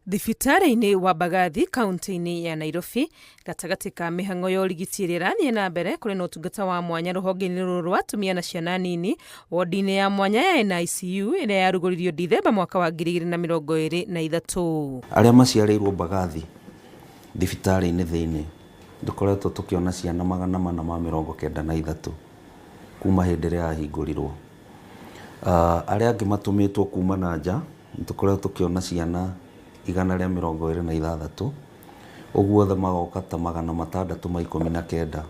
Thibitarĩ-inĩ wa Mbagathi kaunti-inĩ ya Nairobi gatagati ka mĩhang'o ya ũrigiti ĩrĩa ĩrathiĩ na mbere kũrĩ na ũtungata wa mwanya rũhonge-inĩ rũrũ rwa atumia na ciana nini wodi-inĩ ya mwanya ya NICU ĩrĩa yarugũririo Dithemba mwaka wa 2023. Arĩa maciarĩirwo Mbagathi thibitarĩ-inĩ thĩinĩ dukoretwo tukiona ciana 493 kuma hĩndĩ ĩrĩa yahingũrirwo. Arĩa angĩ matũmĩtwo kuma na nja dukoretwo tukiona ciana 126 ũguo othe magoka ta 619.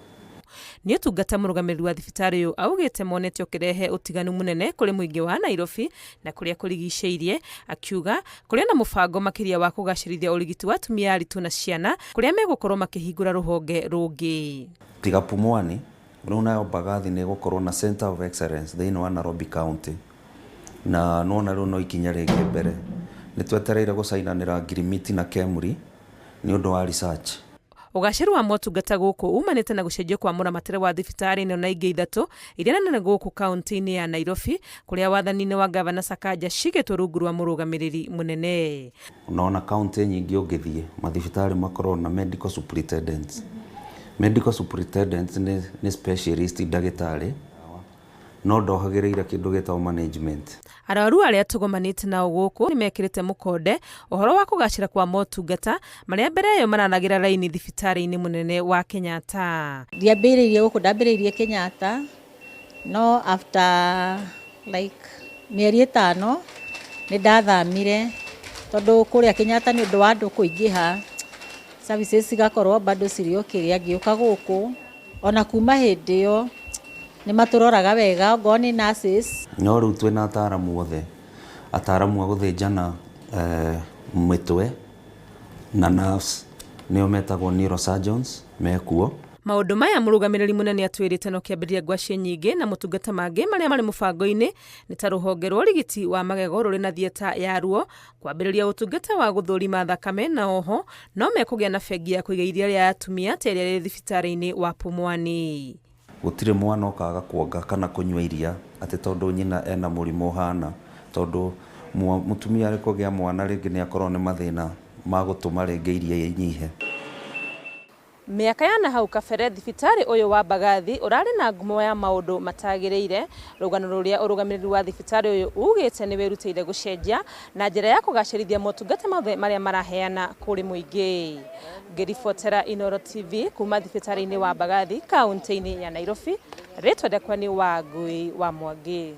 Nĩ ũtungata mũrũgamĩrĩri wa thibitarĩ ũyũ augĩte monete ũkĩrehe ũtiganu mũnene kũrĩ mũingĩ wa Nairobi na kũrĩa kũrigicĩirie, akiuga kũrĩ na mũbango makĩria wa kũgacĩrithia ũrigiti wa atumia aritũ na ciana kũrĩa megũkorwo makĩhingũra rũhonge rũngĩ. Tiga Pumwani, rĩu nayo Mbagathi nĩ gũkorwo na Center of Excellence thĩinĩ wa Nairobi County, na nona rĩu no ikinya rĩngĩ mbere nĩ twetereire gũcainanĩra ngirimiti na Kemri nĩ ũndũ wa research. Ũgacĩru wa motungata gũkũ umanĩte na gũcenjio kwa mũramatĩre wa thibitarĩ ĩno na ingĩ ithatũ iria nene gũkũ kaunti-inĩ ya Nairobi kũrĩa wathani-inĩ wa Gavana Sakaja cigĩtwo rungu rwa mũrũgamĩrĩri mũnene. Unaona kaunti nyingĩ ũngĩthiĩ mathibitarĩ makorwo na medical superintendents. Medical superintendents nĩ specialist ndagĩtarĩ no ndohagĩrĩire kĩndũ gĩtagwo management. Arwaru arĩa tũgomanĩte nao gũkũ nĩ mekĩrĩte mũkonde ũhoro wa kũgacĩra kwa motungata marĩa mbere ĩyo maranagĩra raini thibitarĩ-inĩ mũnene wa Kenyatta. Ndiambĩrĩirie gũkũ, ndambĩrĩirie Kenyatta no after like mĩeri 5 nĩ ndathamire tondũ kũrĩa Kenyatta nĩ ũndũ wa andũ kũingĩha services cigakorwo bado cirĩ kĩrĩa ngĩũka gũkũ ona kuma hĩndĩ ĩyo nĩ matũroraga wega ngo nĩ nurses. No rĩu twĩna ataaramu othe, ataaramu a gũthĩnjana mĩtwe na nurse nĩo metagwo neurosurgeons mekuo. Maũndũ maya mũrũgamĩrĩri mũnene atwĩrĩte no kĩambĩrĩria ngwaci nyingĩ na motungata mangĩ marĩa marĩ mũbango-inĩ nĩ ta rũhonge rwa ũrigiti wa magego rũrĩ na thieta ya ruo, kwambĩrĩria ũtungata wa gũthũrima thakame na oho no mekũgĩa na bengi ya kũiga iria rĩa atumia ta ĩrĩa rĩ thibitarĩ-inĩ wa Pumwani. Gũtirĩ mwana ũkaga kuonga kana kũnyua iria atĩ tondũ nyina ena mũrimũ ũhana, tondũ mũtumia arĩ kũgĩa mwana rĩngĩ nĩ akorwo nĩ mathĩna ma gũtũma rĩngĩ iria inyihe. Mĩaka ya na hau kabere thibitarĩ ũyũ wa Mbagathi ũrarĩ na ngumo ya maũndũ matagĩrĩire, rũgano rũrĩa ũrũgamĩrĩri wa thibitarĩ ũyũ ugĩte nĩ wĩrutĩire gũcenjia na njĩra ya kũgacĩrithia motungata mothe marĩa maraheana kũrĩ mũingĩ. Ngĩribotera Inooro TV kuma thibitarĩ-inĩ wa Mbagathi kaunti-inĩ ya Nairobi, rĩtwa rĩakwa nĩ Wangui wa Mwangi.